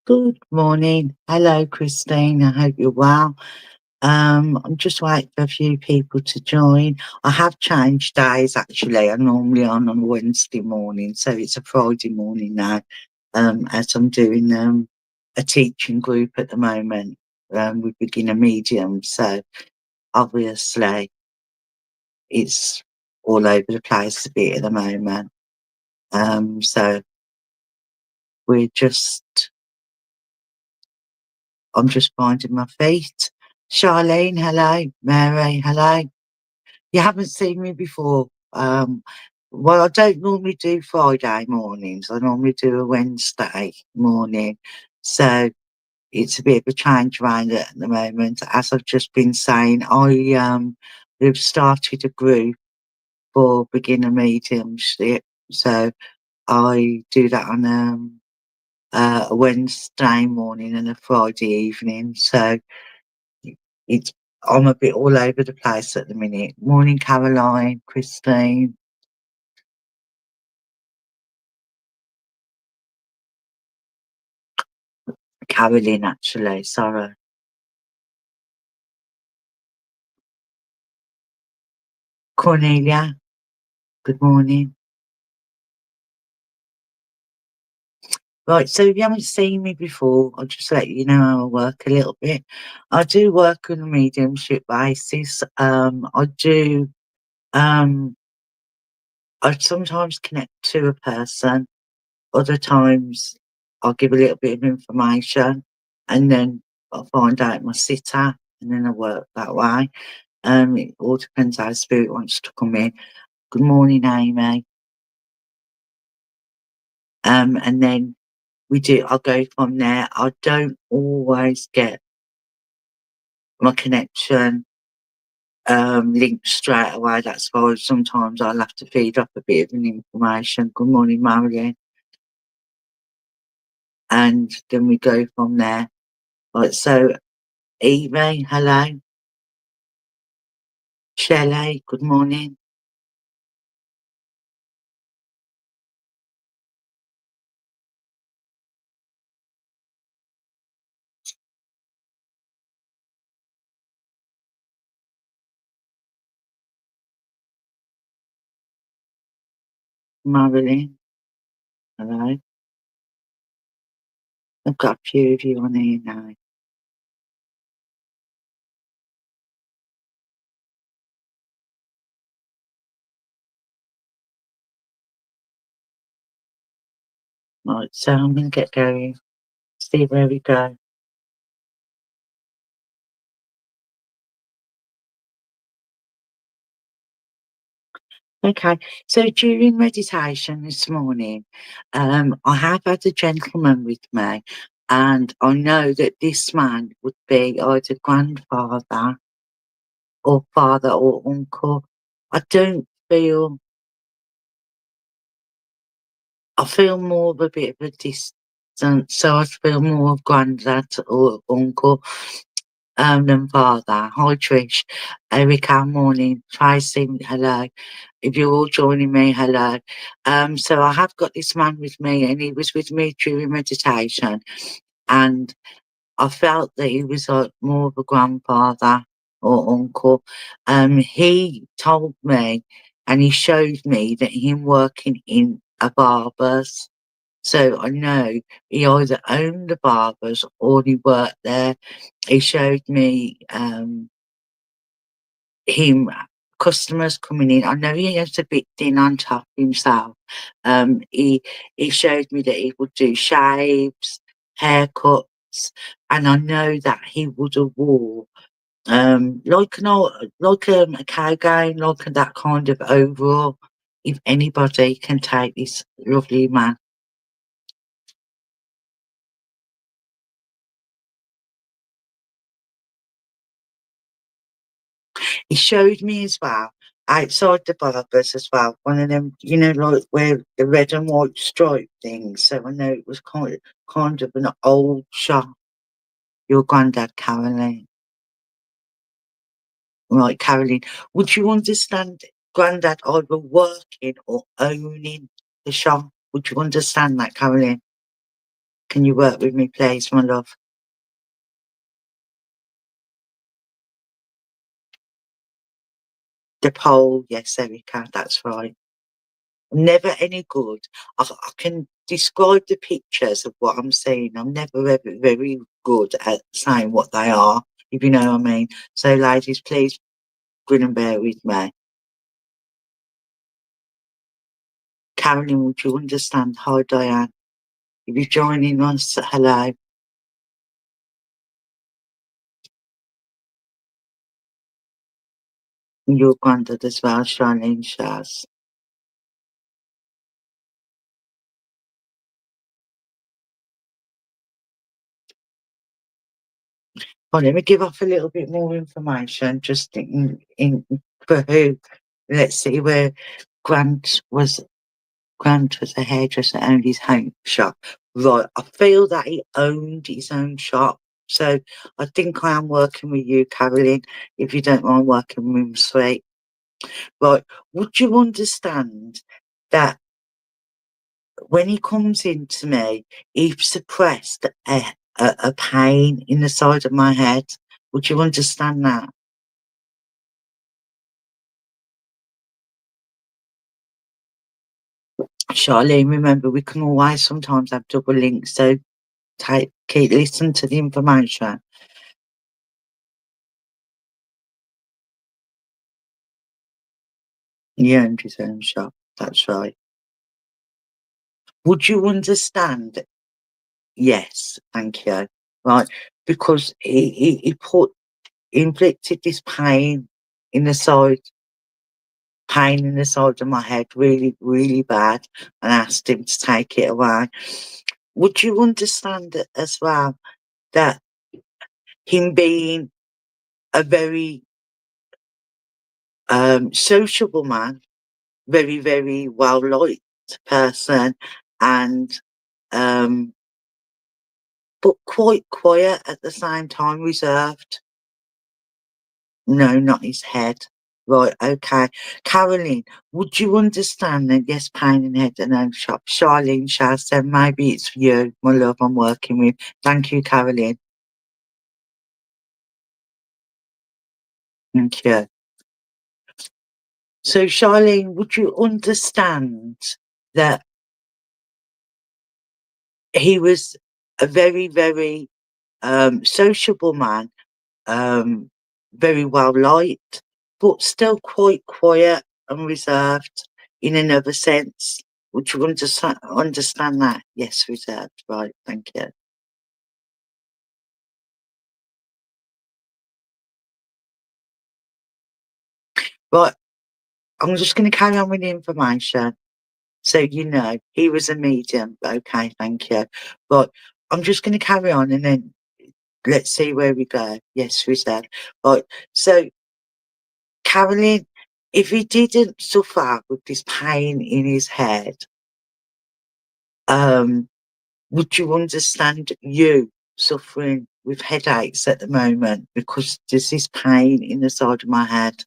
Good morning. Hello, Christine. I hope you're well. I'm just waiting for a few people to join. I have changed days actually. I'm normally on a Wednesday morning, so it's a Friday morning now. As I'm doing a teaching group at the moment with beginner medium, so obviously it's all over the place a bit at the moment. So we're just I'm just finding my feet. Charlene, hello. Mary, hello. You haven't seen me before. Well, I don't normally do Friday mornings. I normally do a Wednesday morning. So it's a bit of a change around at the moment. As I've just been saying, we've started a group for beginner mediumship. So I do that on a Wednesday morning and a Friday evening. So it's I'm a bit all over the place at the minute. Morning, Caroline, Christine, Caroline, actually. Sorry, Cornelia. Good morning. Right, so if you haven't seen me before, I'll just let you know how I work a little bit. I do work on a mediumship basis. Um, I sometimes connect to a person. Other times, I'll give a little bit of information, and then I'll find out my sitter, and then I work that way. It all depends how spirit wants to come in. Good morning, Amy. And then I'll go from there. I don't always get my connection linked straight away. That's why sometimes I'll have to feed up a bit of an information. Good morning, Marion. And then we go from there. Right, so Evie, hello. Shelley, good morning. Marilyn, hello. I've got a few of you on here now. Right, so I'm going to get going, see where we go. Okay, so during meditation this morning, I have had a gentleman with me, and I know that this man would be either grandfather or father or uncle. I don't feel, I feel more of a bit of a distance, so I feel more of granddad or uncle. Than father. Hi Trish, Erica, morning, Tracy, hello. If you're all joining me, hello. So I have got this man with me, and he was with me during meditation, and I felt that he was like more of a grandfather or uncle. He told me, and he showed me that him working in a barber's. So I know he either owned the barbers or he worked there. He showed me him customers coming in. I know he has a bit thin on top himself. He showed me that he would do shaves, haircuts, and I know that he would have wore like an old, like a cow gown, like that kind of overall. If anybody can take this lovely man. He showed me as well, outside the barbers as well, one of them, like where the red and white stripe things. So I know it was kind of an old shop. Your granddad, Caroline. Right, Caroline. Would you understand granddad either working or owning the shop? Would you understand that, Caroline? Can you work with me, please, my love? The pole, yes, Erica, that's right. Never any good. I can describe the pictures of what I'm seeing. I'm never ever very good at saying what they are, if you know what I mean. So, ladies, please grin and bear with me. Carolyn, would you understand? Hi, Diane. If you're joining us, hello. And your granddad as well, Charlene Shaz. Well, let me give off a little bit more information, just in for who. Let's see where Grant was a hairdresser, owned his home shop. Right, I feel that he owned his own shop. So I think I am working with you, Caroline, if you don't mind working with me, sweet. Right, would you understand that when he comes into me, he suppressed a pain in the side of my head? Would you understand that? Charlene, remember, we can always sometimes have double links, so listen to the information. He owned his own shop, that's right. Would you understand? Yes, thank you. Right, because he inflicted this in the side, pain in the side of my head, really, really bad, and asked him to take it away. Would you understand as well that him being a very sociable man, very, very well liked person, and but quite quiet at the same time, reserved? No, not his head. Right, okay. Caroline, would you understand that? Yes, pain in the head and no shop. Charlene Shah said, maybe it's you, my love, I'm working with. Thank you, Caroline. Thank you. So, Charlene, would you understand that he was a very, very sociable man, um, very well liked, but still quite quiet and reserved in another sense? Would you understand that? Yes, reserved. Right, thank you. Right, I'm just going to carry on with the information. So, you know, he was a medium. Okay, thank you. But I'm just going to carry on and then let's see where we go. Yes, reserved. Right, so Caroline, if he didn't suffer with this pain in his head, um, would you understand you suffering with headaches at the moment because there's this pain in the side of my head?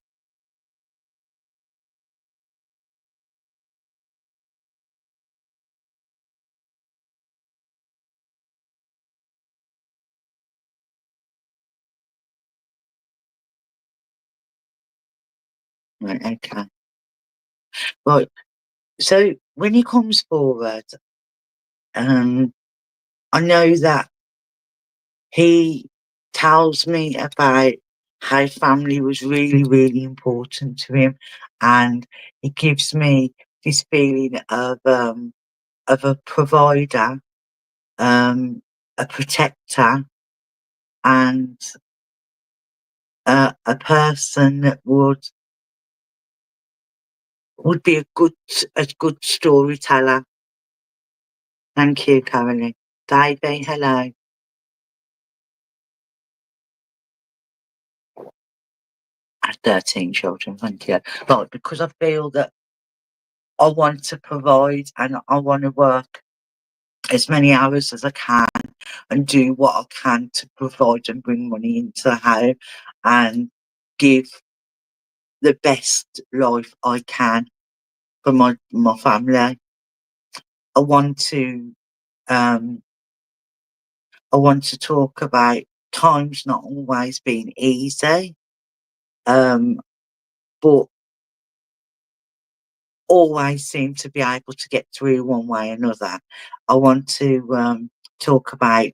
Right, okay. Right. So when he comes forward, um, I know that he tells me about how family was really, really important to him, and he gives me this feeling of a provider, a protector, and a person that would be a good storyteller. Thank you, Caroline. Davey, hello. I have 13 children, thank you. Right, because I feel that I want to provide and I want to work as many hours as I can and do what I can to provide and bring money into the home and give the best life I can for my family. I want to I want to talk about times not always being easy, but always seem to be able to get through one way or another. I want to talk about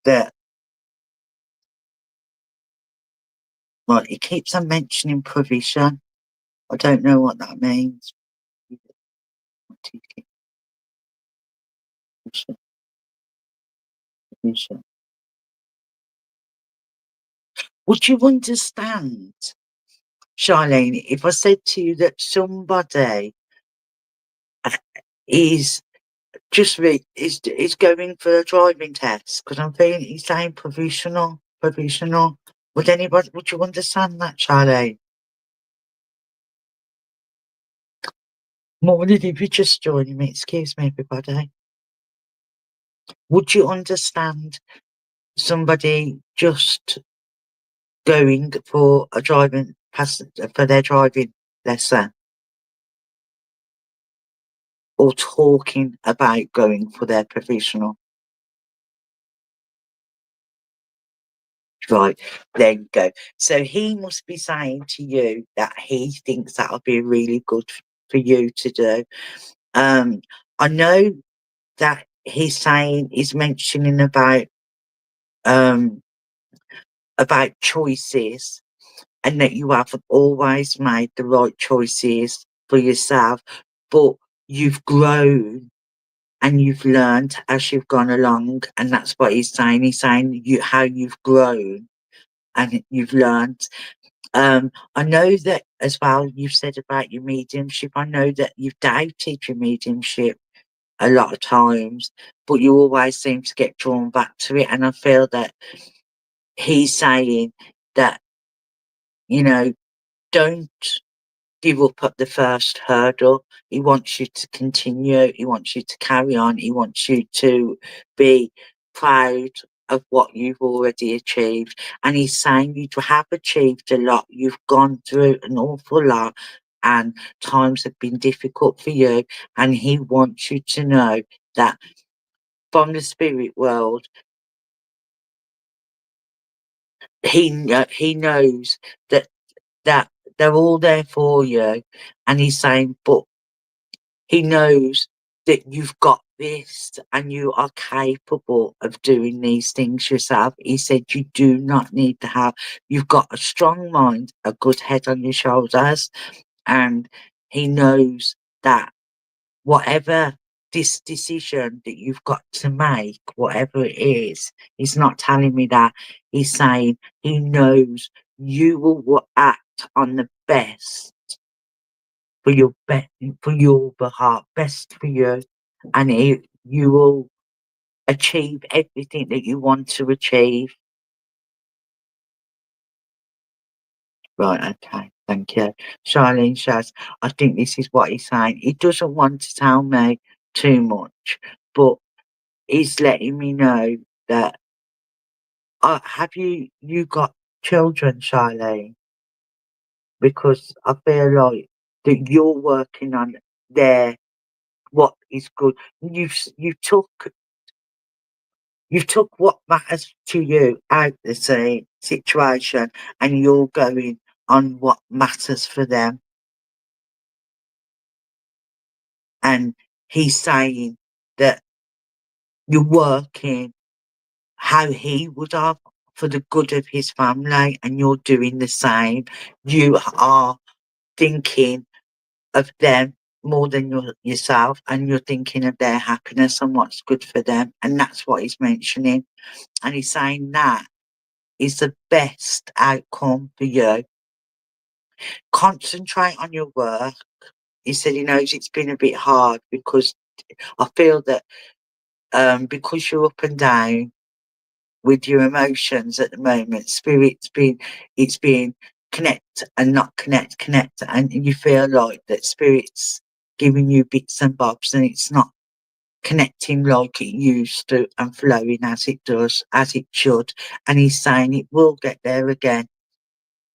the well, it keeps on mentioning provision. I don't know what that means. What do you think? Provision, provision. Would you understand, Charlene, if I said to you that somebody is is going for a driving test? Because I'm feeling he's saying provisional, provisional. Would you understand that, Charlene? Morning, if you're just joining me, excuse me, everybody. Would you understand somebody just going for a driving for their driving lesson, or talking about going for their provisional? Right, there you go. So he must be saying to you that he thinks that'll be really good for you to do. I know that he's mentioning about choices, and that you haven't always made the right choices for yourself, but you've grown and you've learned as you've gone along, and that's what he's saying. He's saying how you've grown and you've learned. I know that as well, you've said about your mediumship. I know that you've doubted your mediumship a lot of times, but you always seem to get drawn back to it. And I feel that he's saying that, you know, don't give up at the first hurdle. He wants you to continue. He wants you to carry on. He wants you to be proud of what you've already achieved. And he's saying you have achieved a lot. You've gone through an awful lot, and times have been difficult for you. And he wants you to know that from the spirit world, he knows that that they're all there for you. And he's saying, but he knows that you've got this and you are capable of doing these things yourself. He said you do not need to you've got a strong mind, a good head on your shoulders, and he knows that whatever this decision that you've got to make, whatever it is, he's not telling me that. He's saying he knows you will act on the best for your behalf, best for you, and you will achieve everything that you want to achieve. Right, okay, thank you. Charlene says, I think this is what he's saying. He doesn't want to tell me too much, but he's letting me know that have you got children, Charlene? Because I feel like that you're working on their what is good. You took what matters to you out the situation, and you're going on what matters for them. And he's saying that you're working how he would have for the good of his family, and you're doing the same. You are thinking of them more than yourself, and you're thinking of their happiness and what's good for them. And that's what he's mentioning. And he's saying that is the best outcome for you. Concentrate on your work. He said he knows it's been a bit hard because I feel that because you're up and down with your emotions at the moment, it's been connect and not connect, and you feel like that spirit's giving you bits and bobs, and it's not connecting like it used to and flowing as it does, as it should. And he's saying it will get there again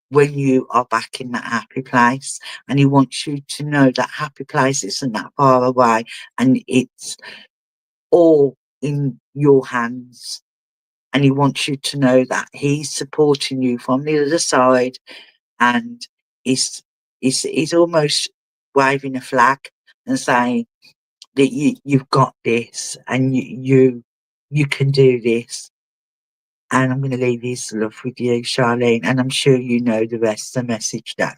when you are back in that happy place. And he wants you to know that happy place isn't that far away, and it's all in your hands. and he wants you to know that he's supporting you from the other side, and he's almost waving a flag and saying that you've got this, and you can do this. And I'm going to leave his love with you, Charlene, and I'm sure you know the rest of the message that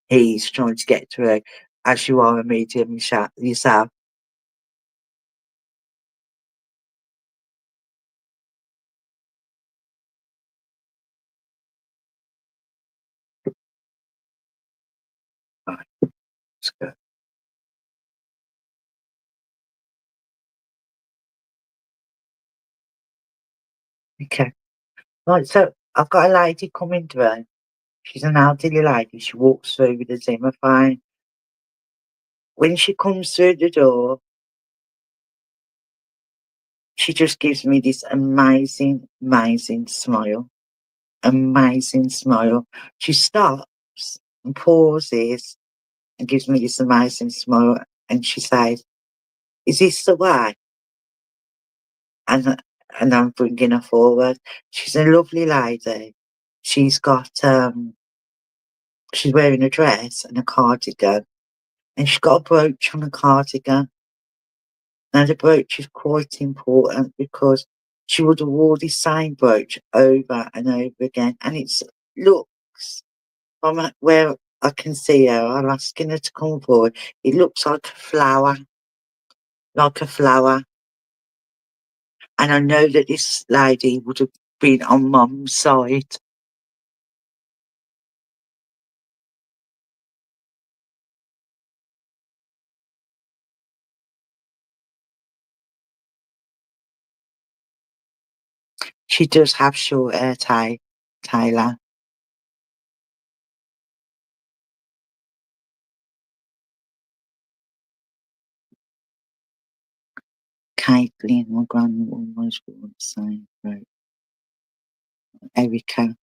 he's trying to get through, as you are a medium yourself. Right, let's go. Okay. Right, so I've got a lady coming through. She's an elderly lady. She walks through with a Zimmer phone. When she comes through the door, she just gives me this amazing, amazing smile. Amazing smile. She stops and pauses and gives me this amazing smile, and she says, "Is this the way?" And I'm bringing her forward. She's a lovely lady. She's got she's wearing a dress and a cardigan, and she's got a brooch on a cardigan. Now the brooch is quite important because she would have wore the same brooch over and over again, and it looks from where I can see her. I'm asking her to come forward. It looks like a flower, like a flower. And I know that this lady would have been on Mum's side. She does have short hair, Taylor. Caitlin, my grandma almost wore the same throat. Erica,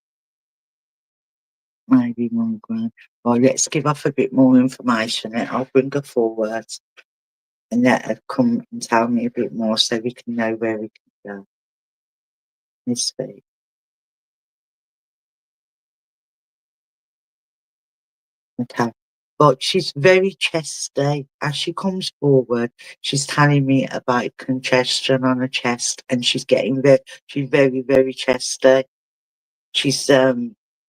maybe my grand. Right, let's give off a bit more information and I'll bring her forward and let her come and tell me a bit more so we can know where we can go. Miss V. Okay. But she's very chesty. As she comes forward, she's telling me about congestion on her chest, and she's she's very, very chesty. She's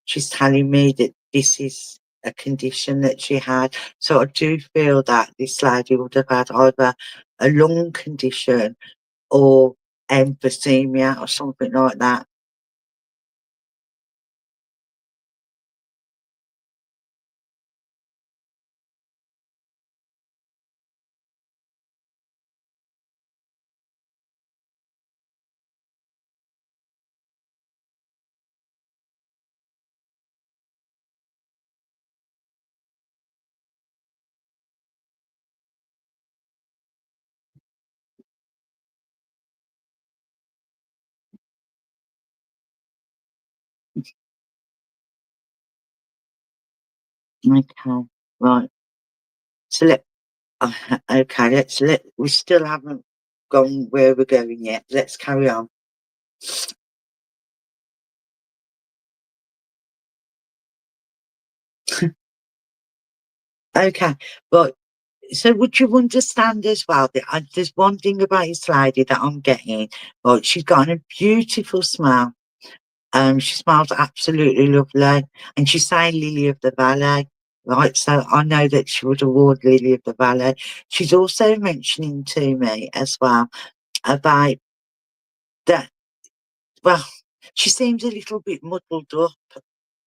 she's telling me that this is a condition that she had. So I do feel that this lady would have had either a lung condition or emphysema or something like that. Okay, right. So okay, we still haven't gone where we're going yet. Let's carry on. Okay, but so would you understand as well that there's one thing about this lady that I'm getting, right? She's got a beautiful smile. She smells absolutely lovely, and she's saying Lily of the Valley, right? So I know that she would award Lily of the Valley. She's also mentioning to me as well about that. Well, she seems a little bit muddled up.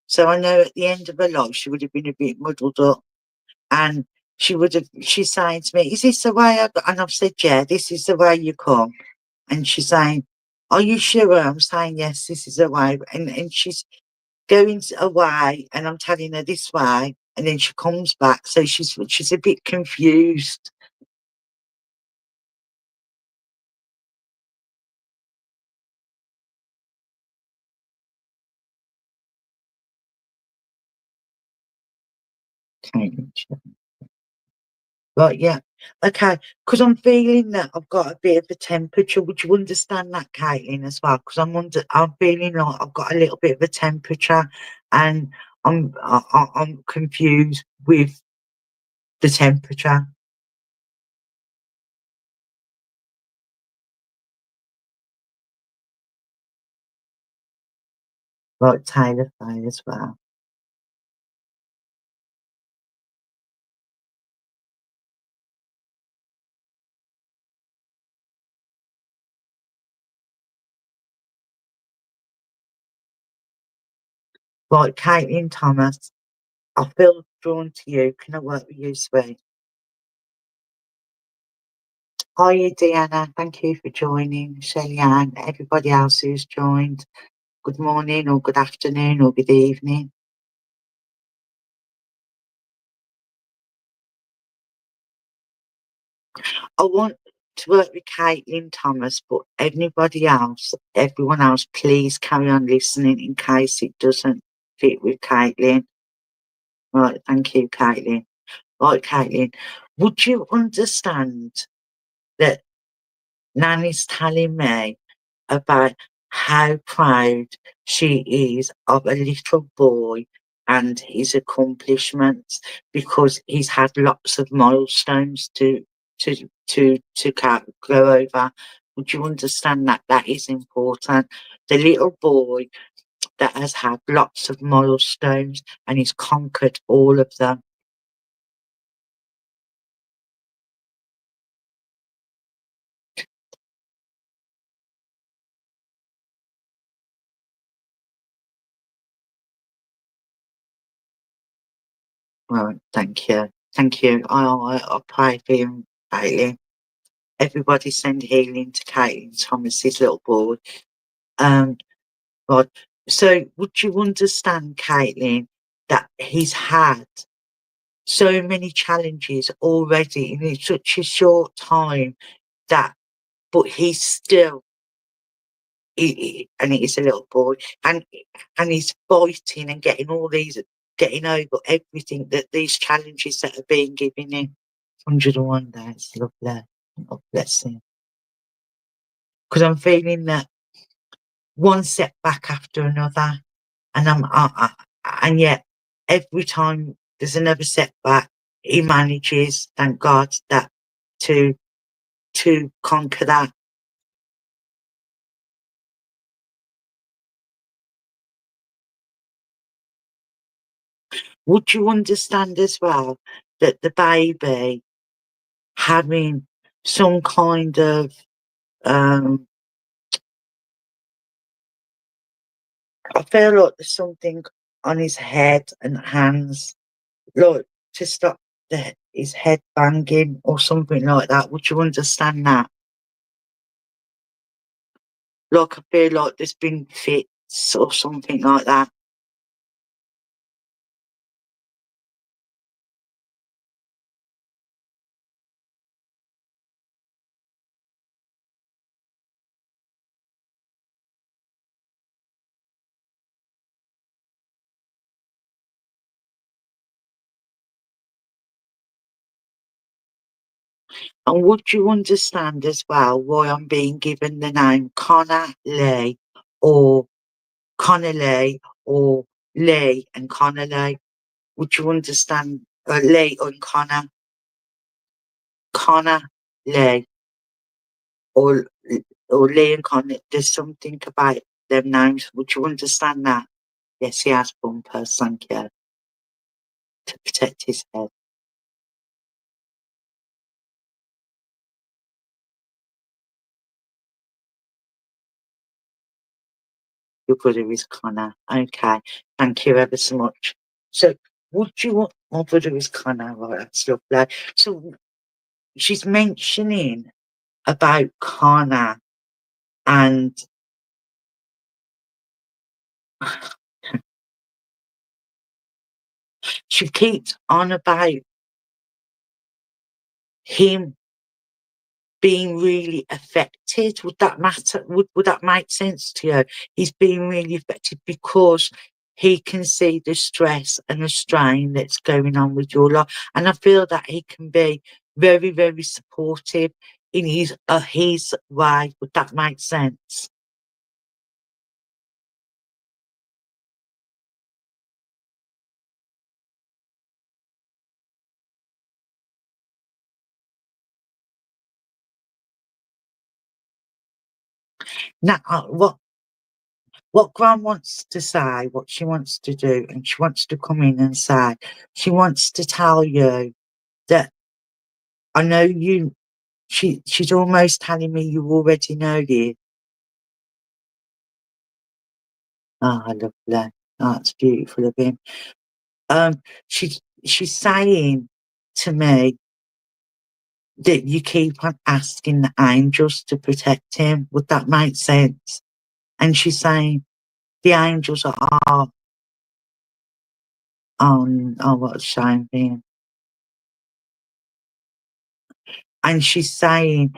So I know at the end of her life she would have been a bit muddled up, and she's saying to me, "Is this the way I go?" And I've said, "Yeah, this is the way you come." And she's saying, "Are you sure?" I'm saying, "Yes, this is the way." And she's going away, and I'm telling her this way, and then she comes back. So she's a bit confused. Okay, Right, yeah. Okay, because 'cause I'm feeling that I've got a bit of a temperature. Would you understand that, Caitlin, as well? Because I'm feeling like I've got a little bit of a temperature, and I'm confused with the temperature. Right, Taylor Fay as well. Right, Caitlin Thomas, I feel drawn to you. Can I work with you, sweet? Hiya, Deanna. Thank you for joining. Shelly Ann, everybody else who's joined. Good morning, or good afternoon, or good evening. I want to work with Caitlin Thomas, but anybody else, everyone else, please carry on listening in case it doesn't fit with Caitlin. Right, thank you, Caitlin. Right, Caitlin, would you understand that Nanny's telling me about how proud she is of a little boy and his accomplishments, because he's had lots of milestones to go over. Would you understand that that is important? The little boy that has had lots of milestones and he's conquered all of them. Right, thank you. Thank you. I pray for him, Caitlin. Everybody send healing to Caitlin Thomas's little boy. Um, right. So would you understand, Caitlin, that he's had so many challenges already in such a short time, that but he's still and he's a little boy, and he's fighting and getting all these, getting over everything, that these challenges that are being given him. 101 days, lovely. God bless him. Because I'm feeling that one setback after another, and and yet every time there's another setback, he manages, thank God, that to conquer that. Would you understand as well that the baby having some kind of um I feel like there's something on his head and hands, like to stop his head banging or something like that. Would you understand that? Like I feel like there's been fits or something like that. And would you understand as well why I'm being given the name Connor Lee, or Connor Lee, or Lee and Connor Lee? Would you understand Lee and Connor Lee, or Lee and Connor? There's something about them names. Would you understand that? Yes, he has bumpers, thank you, to protect his head. Your brother is Connor. Okay, thank you ever so much. So, would you want my brother is Connor? Right, that's lovely. So, she's mentioning about Connor, and she keeps on about him being really affected. Would that matter? Would that make sense to you? He's being really affected because he can see the stress and the strain that's going on with your life. And I feel that he can be very, very supportive in his way. Would that make sense? Now, what Gran wants to say, what she wants to do, and she wants to come in and say, she wants to tell you that I know you. She's almost telling me you already know this. Oh, I love that. Oh, that's beautiful of him. Um, she's saying to me that you keep on asking the angels to protect him. Would that make sense? And she's saying the angels are on. Oh, what a shame for him. And she's saying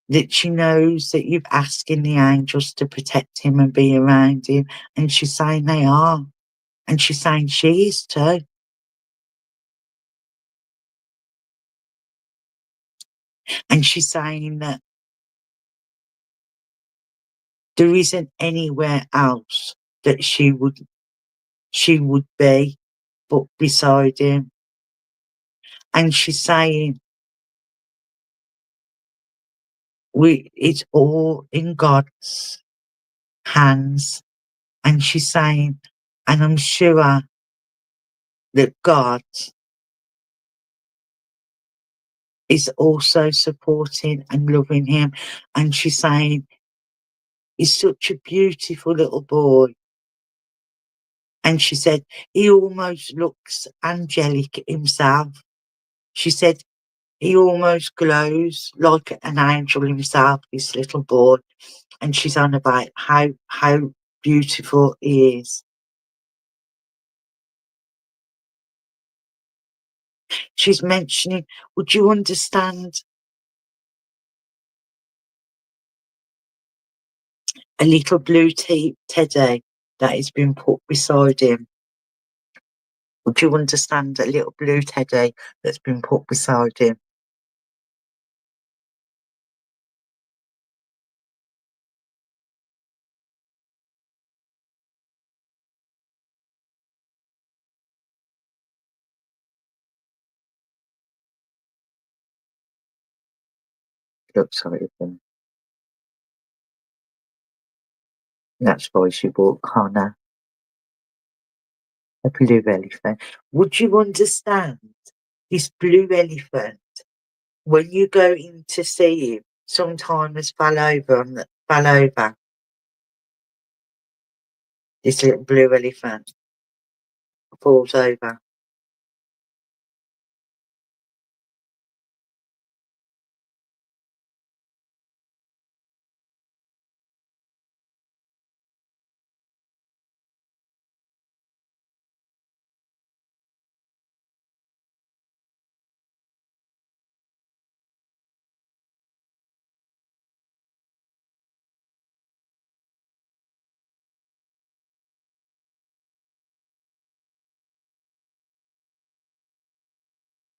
that she knows that you're asking the angels to protect him and be around him. And she's saying they are. And she's saying she is too. And she's saying that there isn't anywhere else that she would be but beside him. And she's saying it's all in God's hands. And she's saying, and I'm sure that God is also supporting and loving him. And she's saying, he's such a beautiful little boy. And she said, he almost looks angelic himself. She said, he almost glows like an angel himself, this little boy. And she's on about how beautiful he is. She's mentioning, would you understand a little blue teddy that has been put beside him? Would you understand a little blue teddy that's been put beside him? Looks like him. That's why she bought Connor a blue elephant. Would you understand this blue elephant when you go in to see him? Sometimes fell over. This little blue elephant falls over.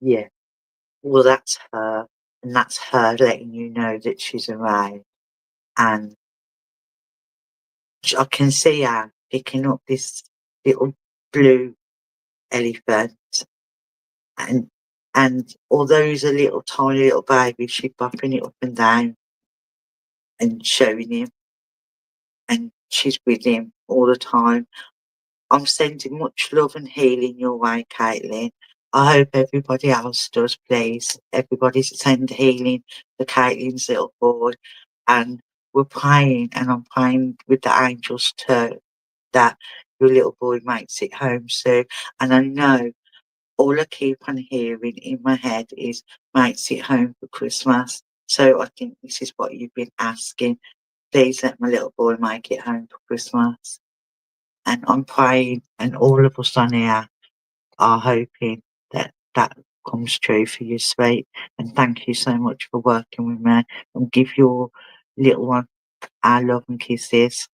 Yeah. Well, that's her, and that's her letting you know that she's around. And I can see her picking up this little blue elephant, and although he's a little tiny little baby, she's bopping it up and down and showing him, and she's with him all the time. I'm sending much love and healing your way, Caitlin. I hope everybody else does, please. Everybody send healing to Caitlin's little boy. And we're praying, and I'm praying with the angels too, that your little boy makes it home soon. And I know all I keep on hearing in my head is makes it home for Christmas. So I think this is what you've been asking. Please let my little boy make it home for Christmas. And I'm praying, and all of us on here are hoping that that comes true for you, sweet. And thank you so much for working with me. And give your little one our love and kisses.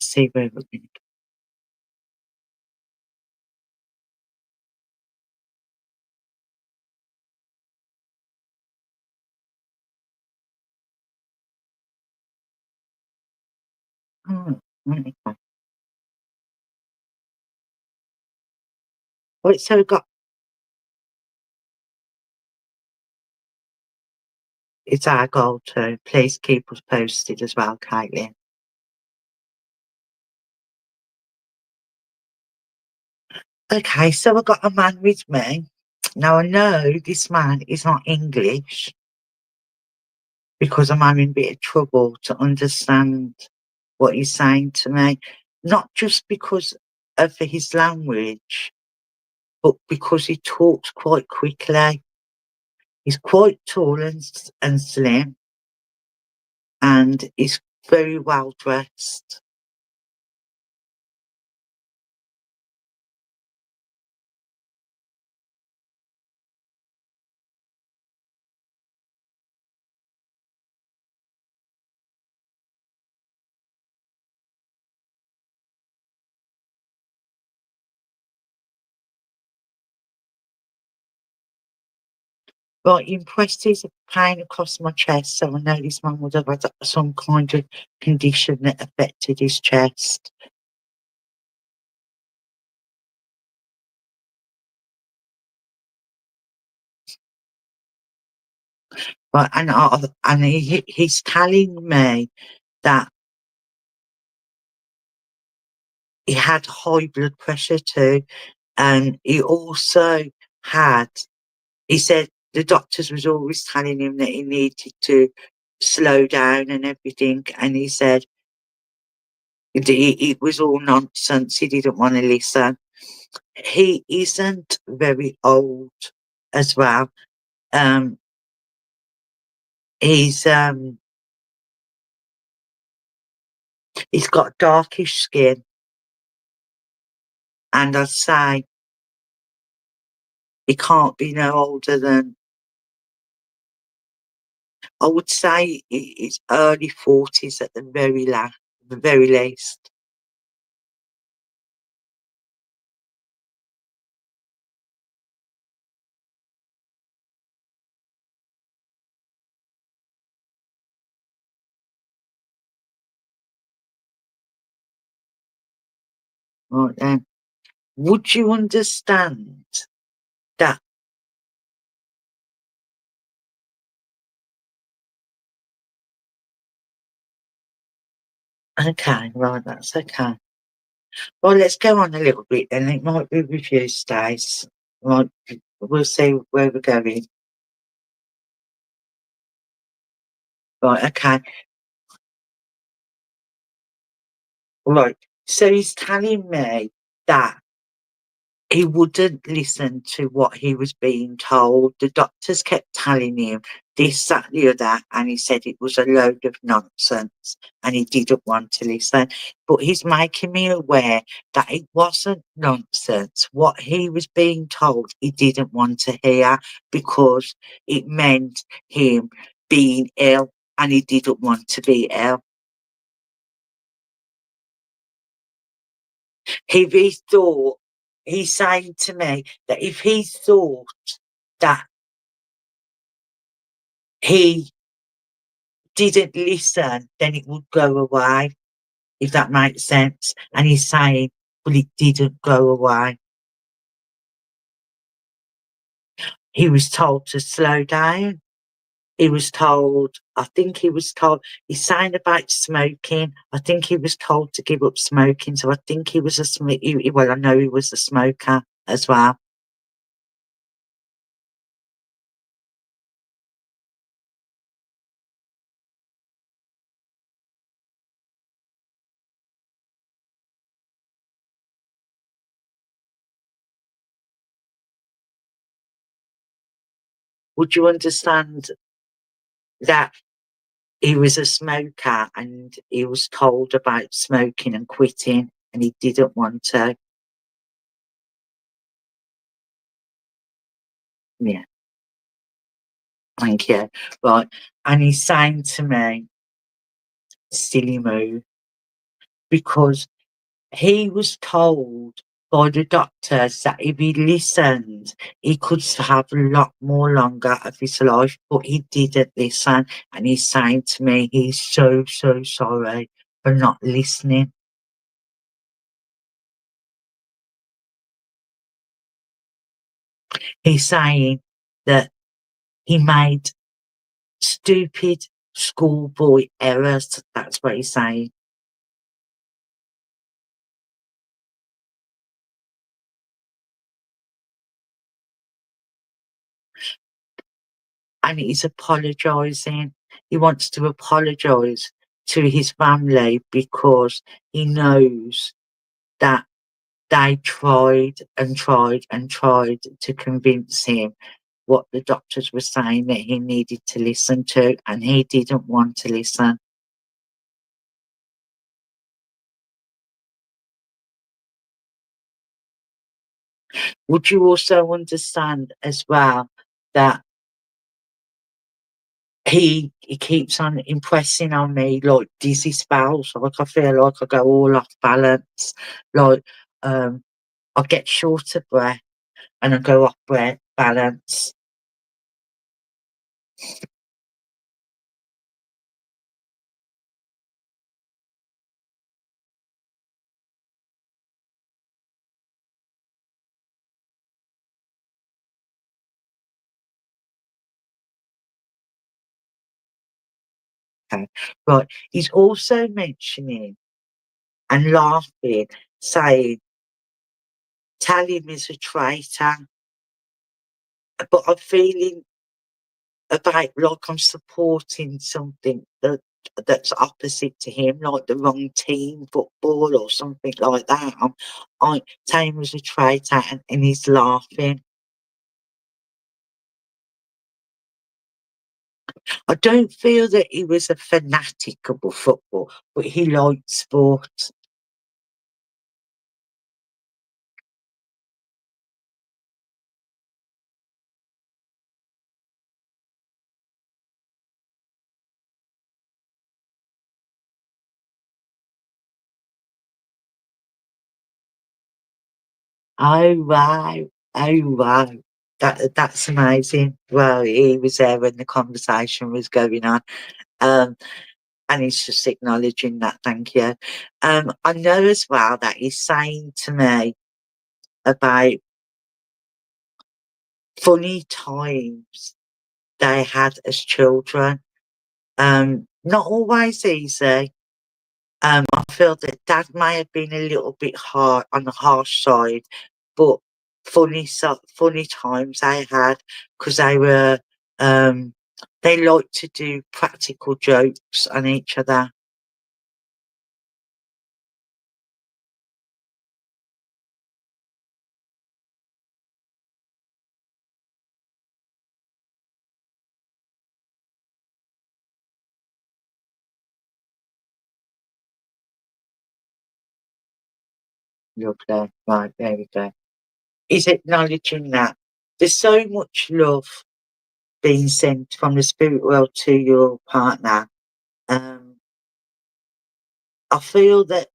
See where we're going. Oh, okay. Right, so we've got it's our goal to please keep us posted as well, Caitlin. Okay, so I've got a man with me. Now I know this man is not English because I'm having a bit of trouble to understand what he's saying to me. Not just because of his language, but because he talks quite quickly. He's quite tall and slim, and he's very well dressed. Right, impresses a pain across my chest, so I know this man would have had some kind of condition that affected his chest. Right, and he's telling me that he had high blood pressure too, and he also had. He said the doctors was always telling him that he needed to slow down and everything, and he said it was all nonsense. He didn't want to listen. He isn't very old as well. Um, he's um, he's got darkish skin, and I'd say he can't be no older than, I would say it's early 40s at the very least. Right then, would you understand that? Okay, right, that's okay. Well, let's go on a little bit then. It might be review days. Right, we'll see where we're going. Right, okay. Right. So he's telling me that he wouldn't listen to what he was being told. The doctors kept telling him this, that, the other, and he said it was a load of nonsense and he didn't want to listen. But he's making me aware that it wasn't nonsense. What he was being told, he didn't want to hear because it meant him being ill and he didn't want to be ill. If he thought, he's saying to me that if he thought that he didn't listen, then it would go away, if that makes sense. And he's saying, well, it didn't go away. He was told to slow down. He was told, I think he was told, he's saying about smoking. I think he was told to give up smoking. So I think he was well, I know he was a smoker as well. Would you understand that he was a smoker and he was told about smoking and quitting and he didn't want to? Yeah, thank you. Right. And he's saying to me, silly move, because he was told by the doctors that if he listened, he could have a lot more longer of his life, but he didn't listen. And he's saying to me, he's so, so sorry for not listening. He's saying that he made stupid schoolboy errors. That's what he's saying. And he's apologising. He wants to apologise to his family because he knows that they tried and tried and tried to convince him what the doctors were saying that he needed to listen to, and he didn't want to listen. Would you also understand as well that he keeps on impressing on me like dizzy spells, like I feel like I go all off balance, like I get short of breath and I go off breath balance. Okay. Right. He's also mentioning and laughing, saying, tell him he's a traitor. But I'm feeling about like I'm supporting something that's opposite to him, like the wrong team football or something like that. I tell him he's a traitor and he's laughing. I don't feel that he was a fanatic about football, but he liked sport. Oh wow. Oh wow. That's amazing. Well, he was there when the conversation was going on. Um, and he's just acknowledging that, thank you. I know as well that he's saying to me about funny times they had as children. Not always easy. I feel that Dad may have been a little bit hard on the harsh side, but funny times they had because they liked to do practical jokes on each other. Lovely. Right, there we go. He's acknowledging that there's so much love being sent from the spirit world to your partner. Um, I feel that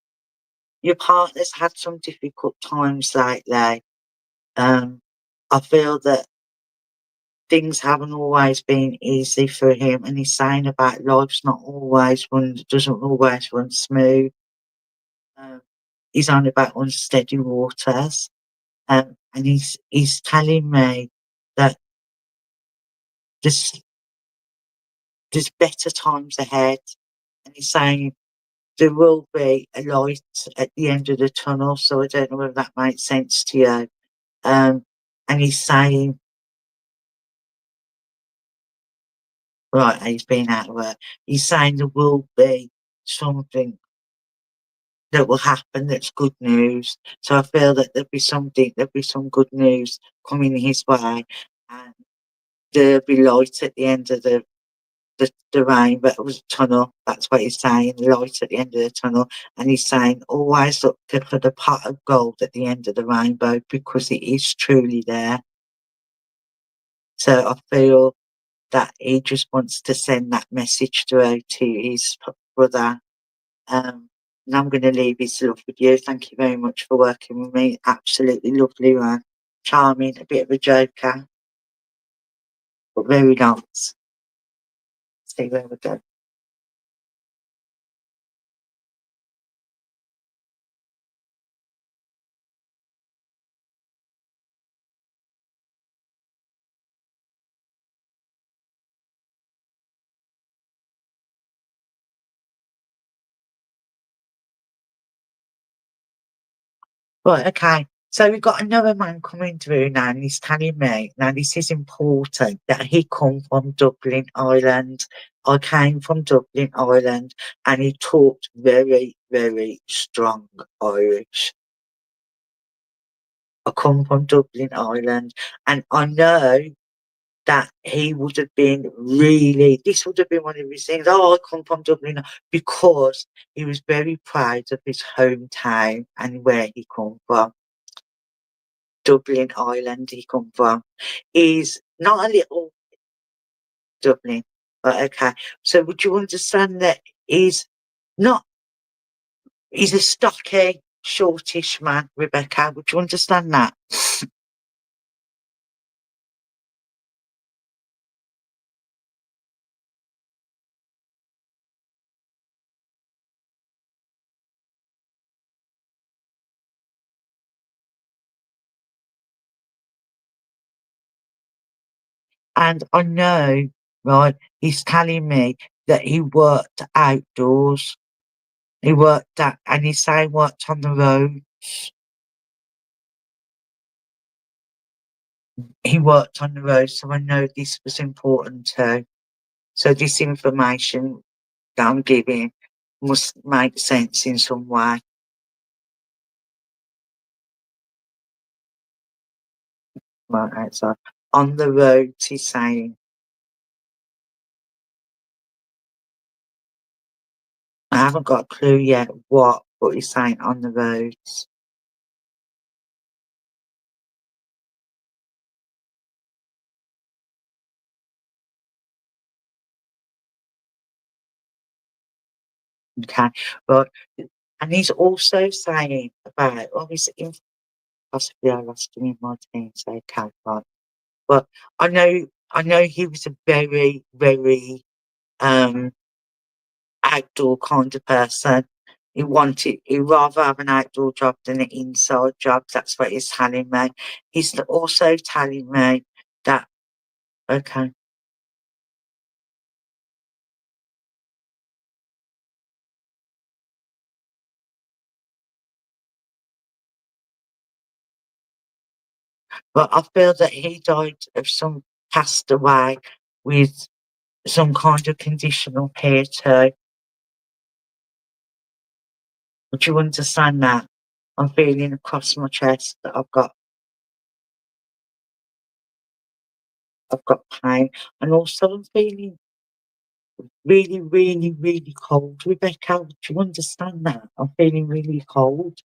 your partner's had some difficult times lately. Um, I feel that things haven't always been easy for him, and he's saying about life's not always doesn't always run smooth. Um, he's on about unsteady waters, and he's telling me that there's there's better times ahead, and he's saying there will be a light at the end of the tunnel. So I don't know whether that makes sense to you. Um, and he's saying, right, he's been out of work. He's saying there will be something that will happen that's good news. So I feel that there'll be some good news coming his way, and there'll be light at the end of the rain, but it was a tunnel. That's what he's saying, light at the end of the tunnel. And he's saying, always look for the pot of gold at the end of the rainbow because it is truly there. So I feel that he just wants to send that message through to his brother. And I'm going to leave his love with you. Thank you very much for working with me. Absolutely lovely man. Charming, a bit of a joker, but very nice. See where we go. Right, okay. So we've got another man coming through now, and he's telling me, now this is important, that he come from Dublin, Ireland. I came from Dublin, Ireland, and he talked very, very strong Irish. I come from Dublin, Ireland, and I know that he would have been really, this would have been one of his things, oh, I come from Dublin, because he was very proud of his hometown and where he come from. Dublin, Ireland he come from. He's not a little Dublin, but okay. So would you understand that not, he's a stocky, shortish man, Rebecca? Would you understand that? And I know, right, he's telling me that he worked outdoors. He worked at, and he's saying worked on the roads. He worked on the roads, so I know this was important too. So this information that I'm giving must make sense in some way. Right outside. On the roads, he's saying. I haven't got a clue yet what, but he's saying on the roads. Okay. But and he's also saying about, well, he's in, possibly I lost him in my teens, okay, fine. But I know he was a very, very um outdoor kind of person. He'd rather have an outdoor job than an inside job. That's what he's telling me. He's also telling me that, okay, but I feel that he died of some, passed away with some kind of conditional care too. Would you understand that? I'm feeling across my chest that I've got pain, and also I'm feeling really, really, really cold. Rebecca, do you understand that? I'm feeling really cold.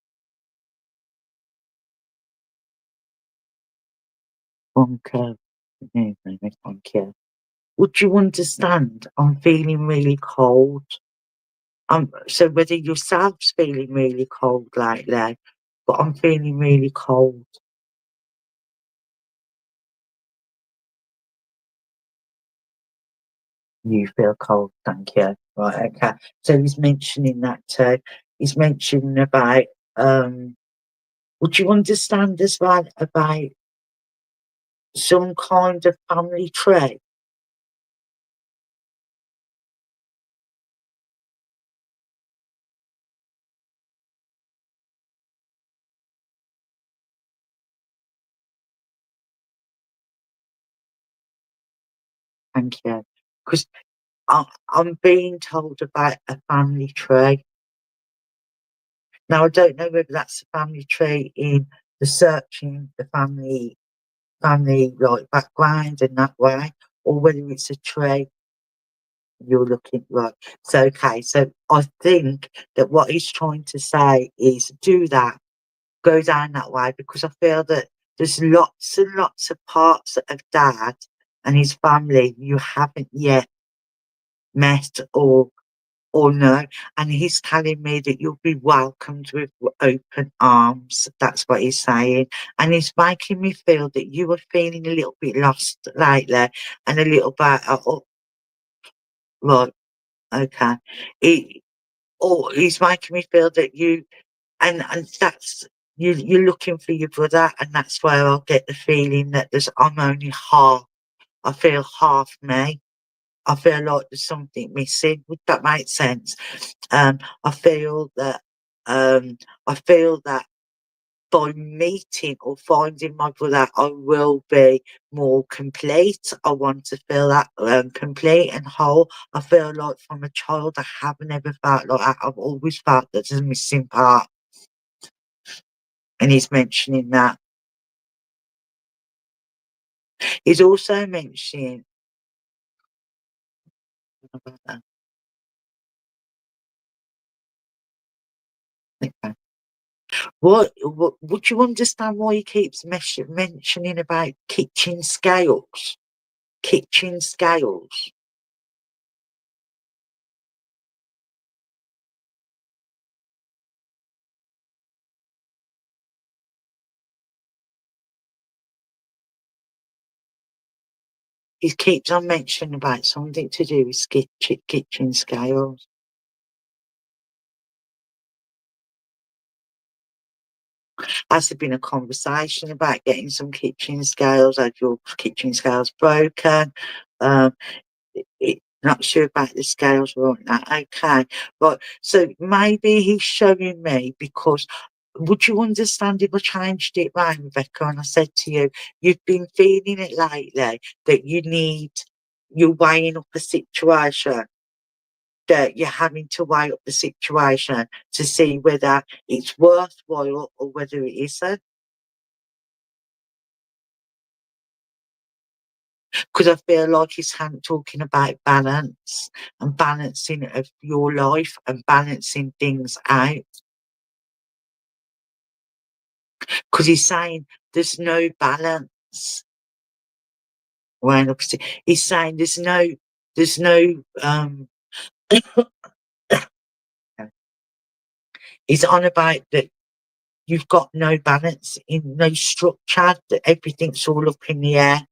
Bunker. No, no, no, thank you. Would you understand? I'm feeling really cold. So whether yourself's feeling really cold lately, but I'm feeling really cold. You feel cold, thank you. Right, okay. So he's mentioning that too. He's mentioning about, um, would you understand as well about some kind of family trait? Thank you. Because I'm being told about a family tree. Now, I don't know whether that's a family tree in the searching the family like background in that way, or whether it's a tree you're looking right. So okay, so I think that what he's trying to say is do that, go down that way, because I feel that there's lots and lots of parts of dad and his family you haven't yet met or no, and he's telling me that you'll be welcomed with open arms. That's what he's saying, and he's making me feel that you were feeling a little bit lost lately, and a little bit. Oh, right, okay. He, or he's making me feel that you, and that's you're looking for your brother, and that's where I get the feeling that I'm only half. I feel half me. I feel like there's something missing. Would that make sense? I feel that, I feel that by meeting or finding my brother, I will be more complete. I want to feel that complete and whole. I feel like from a child, I haven't ever felt like that. I've always felt that there's a missing part. And he's mentioning that. He's also mentioning, okay. What would you understand why he keeps mentioning about kitchen scales? Kitchen scales. He keeps on mentioning about something to do with kitchen scales. Has there been a conversation about getting some kitchen scales? Had your kitchen scales broken? Um, not sure about the scales right now. Okay, but so maybe he's showing me because would you understand if I changed it round, Rebecca, and I said to you, you've been feeling it lately that you're weighing up the situation, that you're having to weigh up the situation to see whether it's worthwhile or whether it isn't. Because I feel like he's talking about balance and balancing of your life and balancing things out. Because he's saying there's no balance. Well, he's saying there's no he's on about that you've got no balance in no structure, that everything's all up in the air.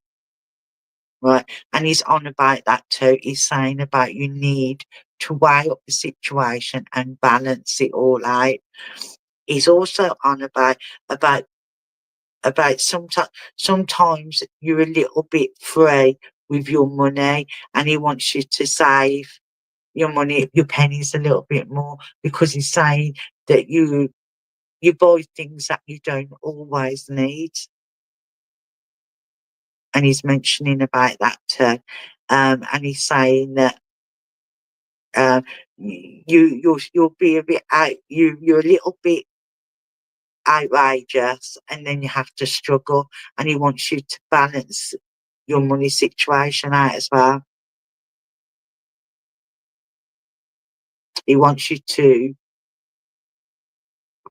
Right. And he's on about that too. He's saying about you need to weigh up the situation and balance it all out. He's also on about sometimes you're a little bit free with your money, and he wants you to save your money, your pennies a little bit more, because he's saying that you buy things that you don't always need. And he's mentioning about that too. And he's saying that uh, you'll be a bit you're a little bit outrageous, and then you have to struggle, and he wants you to balance your money situation out as well. He wants you to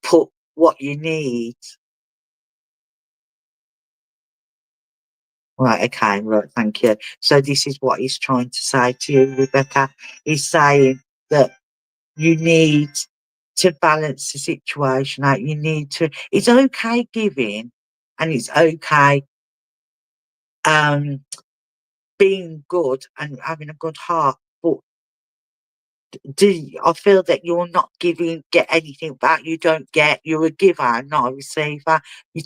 put what you need. Right, okay, right, thank you. So this is what he's trying to say to you, Rebecca. He's saying that you need to balance the situation out. You need to, it's okay giving, and it's okay being good and having a good heart, but I feel that you're not get anything back. You don't get, you're a giver, not a receiver. You,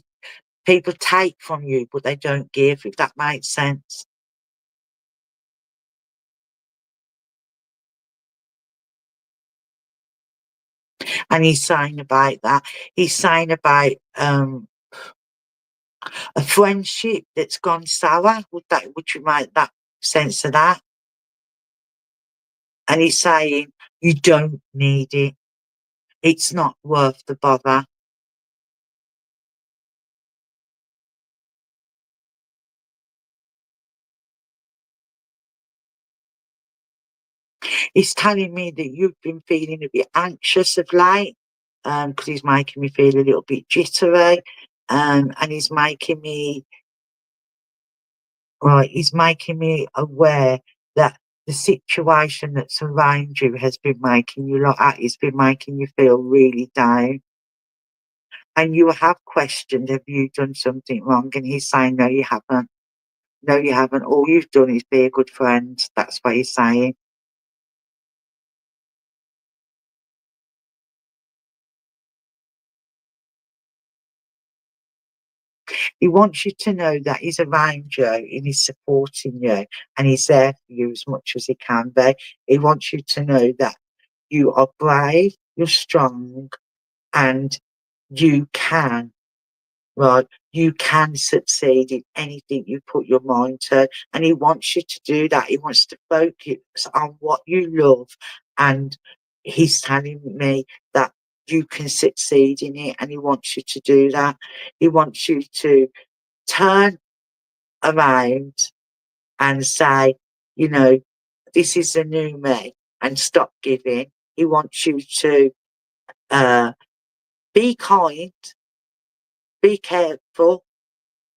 people take from you, but they don't give, if that makes sense. And he's saying about that. He's saying about a friendship that's gone sour. Would you make that sense of that? And he's saying you don't need it. It's not worth the bother. He's telling me that you've been feeling a bit anxious of late, because he's making me feel a little bit jittery, and he's making me aware that the situation that's around you has been making you like that. It's been making you feel really down. And you have questioned, have you done something wrong? And he's saying, no, you haven't. No, you haven't. All you've done is be a good friend. That's what he's saying. He wants you to know that he's around you and he's supporting you and he's there for you as much as he can be. He wants you to know that you are brave, you're strong, and you can. right? You can succeed in anything you put your mind to, and he wants you to do that. He wants to focus on what you love, and he's telling me that you can succeed in it, and he wants you to do that. He wants you to turn around and say, you know, this is the new me, and stop giving. He wants you to uh, be kind, be careful,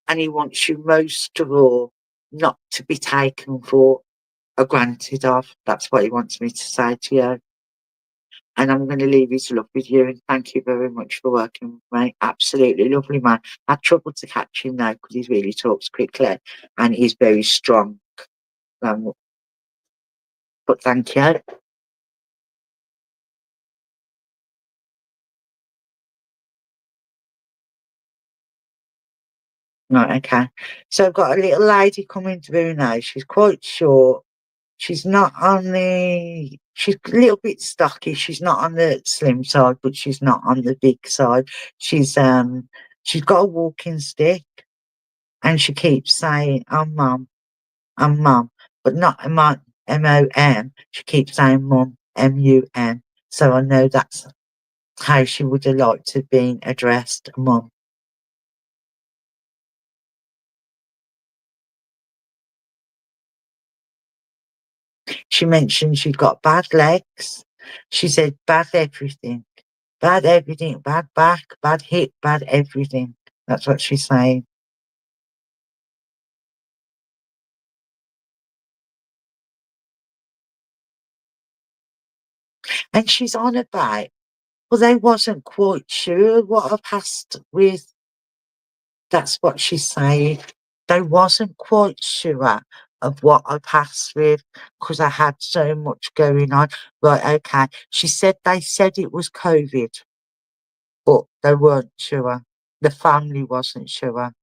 and he wants you most of all not to be taken for granted of. That's what he wants me to say to you. And I'm going to leave his love with you, and thank you very much for working with me. Absolutely lovely man. I had trouble to catch him now because he really talks quickly and he's very strong. Um, but thank you. Right, okay. So I've got a little lady coming through now. She's quite short. She's not on the, she's a little bit stocky. She's not on the slim side, but she's not on the big side. She's got a walking stick, and she keeps saying, I'm mum, but not M-O-M. She keeps saying mum, M-U-M. So I know that's how she would have liked to have been addressed, mum. She mentioned she'd got bad legs. She said bad everything. Bad everything, bad back, bad hip, bad everything. That's what she's saying. And she's on about, well, they wasn't quite sure what I passed with. That's what she's saying. They wasn't quite sure of what I passed with because I had so much going on. Right, okay. She said they said it was COVID, but they weren't sure. The family wasn't sure.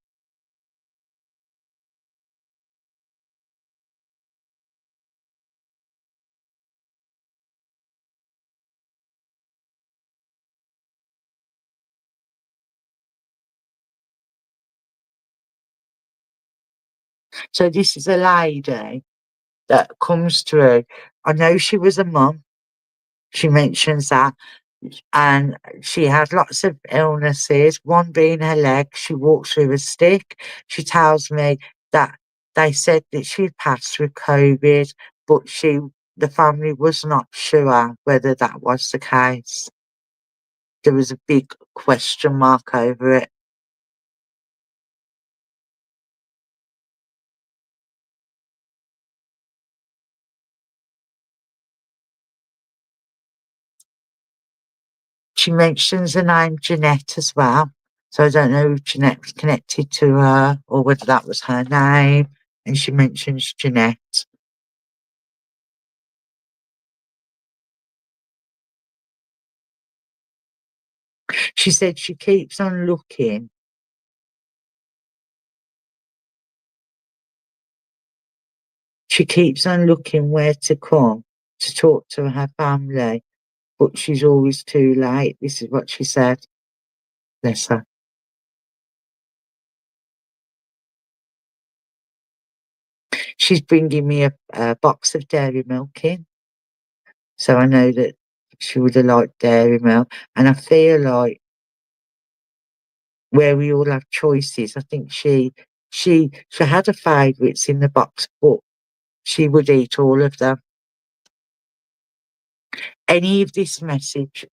So this is a lady that comes through. I know she was a mum. She mentions that. And she had lots of illnesses, one being her leg. She walks with a stick. She tells me that they said that she'd passed with COVID, but the family was not sure whether that was the case. There was a big question mark over it. She mentions the name Jeanette as well. So I don't know if Jeanette was connected to her or whether that was her name. And she mentions Jeanette. She said she keeps on looking. She keeps on looking where to come to talk to her family, but she's always too late. This is what she said. Bless her. She's bringing me a box of dairy milk in, so I know that she would have liked dairy milk. And I feel like where we all have choices, I think she had her favourites in the box, but she would eat all of them. Any of this message,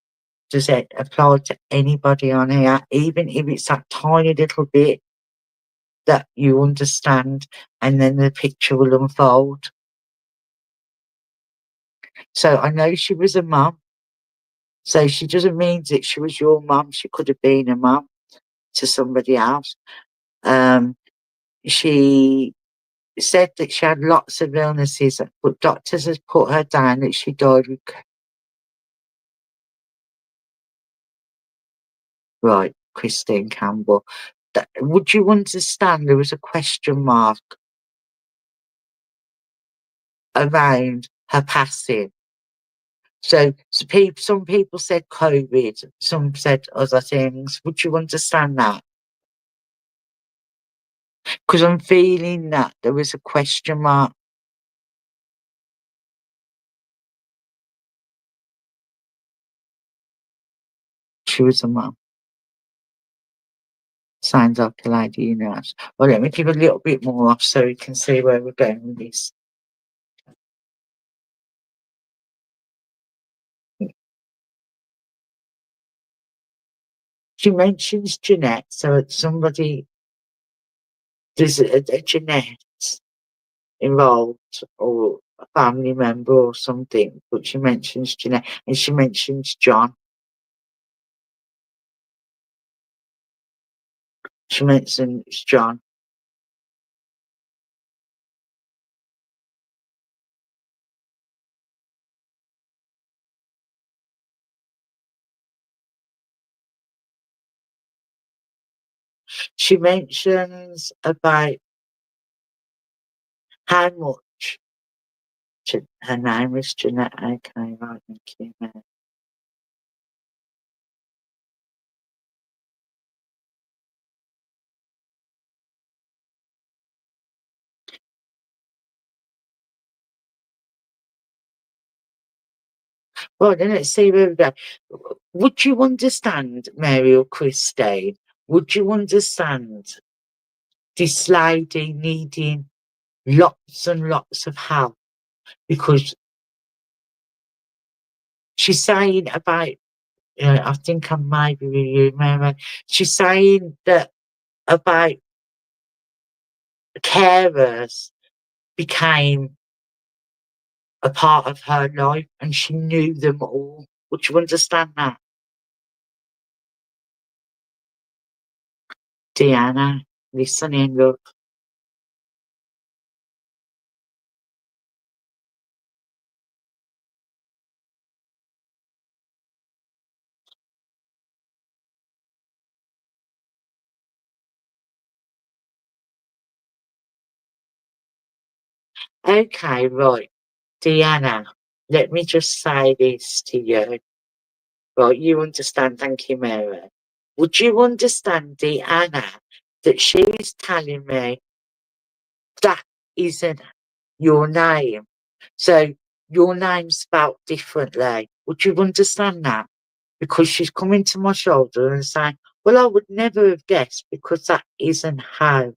does it apply to anybody on here, even if it's that tiny little bit that you understand, and then the picture will unfold. So I know she was a mum, so she doesn't mean that she was your mum. She could have been a mum to somebody else. Um, she said that she had lots of illnesses, but doctors has put her down that she died with right, Christine Campbell. Would you understand there was a question mark around her passing? So some people said COVID, some said other things. Would you understand that? Because I'm feeling that there was a question mark. She was a mum. Sounds like a lady you know. Well, let me give a little bit more off so we can see where we're going with this. She mentions Jeanette, so it's somebody, there's a Jeanette involved or a family member or something, but she mentions Jeanette and she mentions John. She mentions John. She mentions about how much her name was Jeanette. Okay, right, thank you. Well, then let's see where we go. Would you understand, Mary or Christine? Would you understand this lady needing lots and lots of help? Because she's saying about, I think I might be with you, Mary. She's saying that about carers became a part of her life and she knew them all. Would you understand that? Deanna, listening, look. Okay, right. Deanna, let me just say this to you. Right, you understand, thank you, Mary. Would you understand, Deanna, that she's telling me that isn't your name? So your name's spelt differently. Would you understand that? Because she's coming to my shoulder and saying, well, I would never have guessed because that isn't how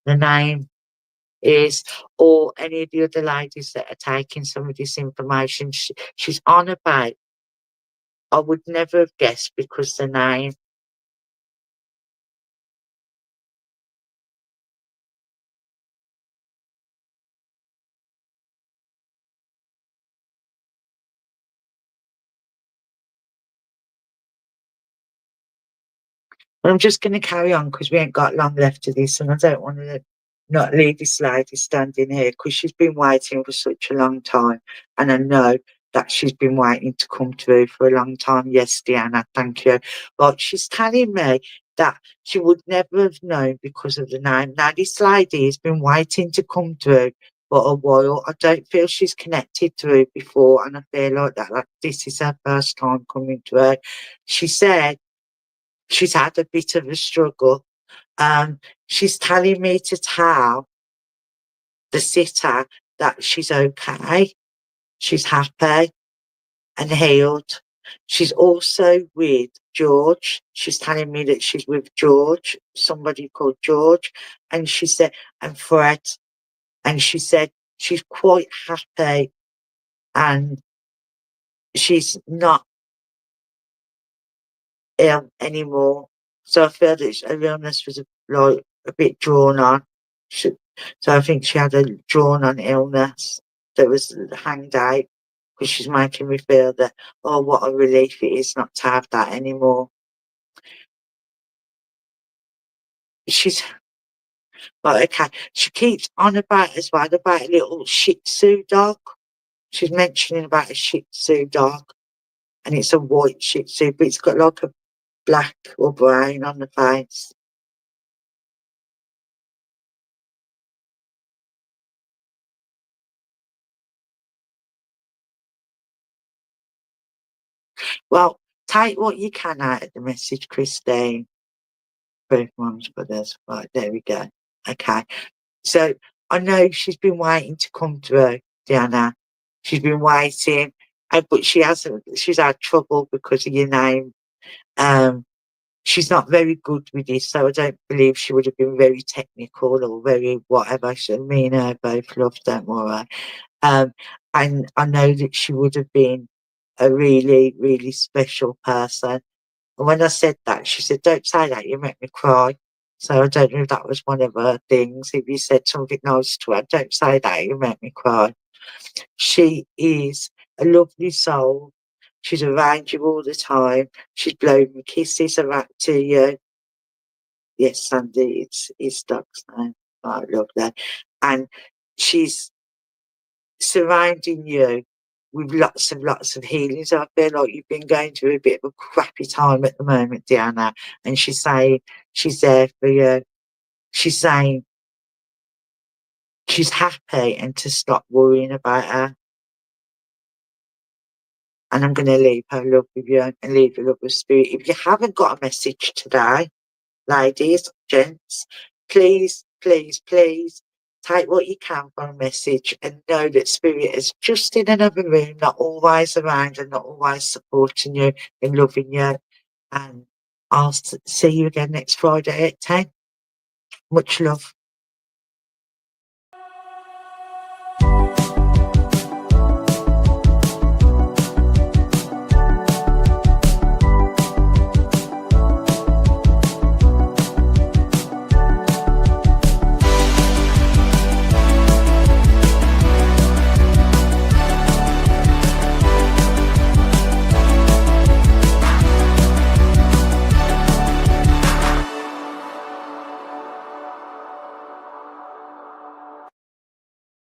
the name is, or any of the other ladies that are taking some of this information. She's on about, I would never have guessed because the name. I'm just going to carry on because we ain't got long left of this, and I don't want to not leave this lady standing here because she's been waiting for such a long time, and I know that she's been waiting to come through for a long time. Yes, Deanna, thank you. But she's telling me that she would never have known because of the name. Now, this lady has been waiting to come through for a while. I don't feel she's connected through before, and I feel like this is her first time coming through. She said she's had a bit of a struggle. She's telling me to tell the sitter that she's okay, she's happy and healed. She's also with George. She's telling me that she's with George, somebody called George, and she said, and Fred, and she said she's quite happy and she's not ill anymore. So I feel that her illness was like a bit drawn on. She, so I think she had a drawn on illness that was hanged out because she's making me feel that, oh, what a relief it is not to have that anymore. She's like, okay, she keeps on about as well about a little Shih Tzu dog. She's mentioning about a Shih Tzu dog and it's a white Shih Tzu, but it's got like a black or brown on the face. Well, take what you can out of the message, Christine. Both mums brothers. Right, there we go. Okay. So I know she's been waiting to come through, Diana. She's been waiting, but she hasn't. She's had trouble because of your name. Um, she's not very good with this, so I don't believe she would have been very technical or very whatever. So me and her both love, don't worry. And I know that she would have been a really, really special person. And when I said that, she said, "Don't say that, you make me cry." So I don't know if that was one of her things. If you said something nice to her, "Don't say that, you make me cry." She is a lovely soul. She's around you all the time. She's blowing kisses around to you. Yes, Sandy, it's Doc's name. I love that. And she's surrounding you with lots of healings. I feel like you've been going through a bit of a crappy time at the moment, Diana. And she's saying she's there for you. She's saying she's happy and to stop worrying about her. And I'm going to leave her love with you and leave her love with spirit. If you haven't got a message today, ladies, gents, please, please, please take what you can from a message and know that spirit is just in another room, not always around and not always supporting you and loving you. And I'll see you again next Friday at 10. Much love.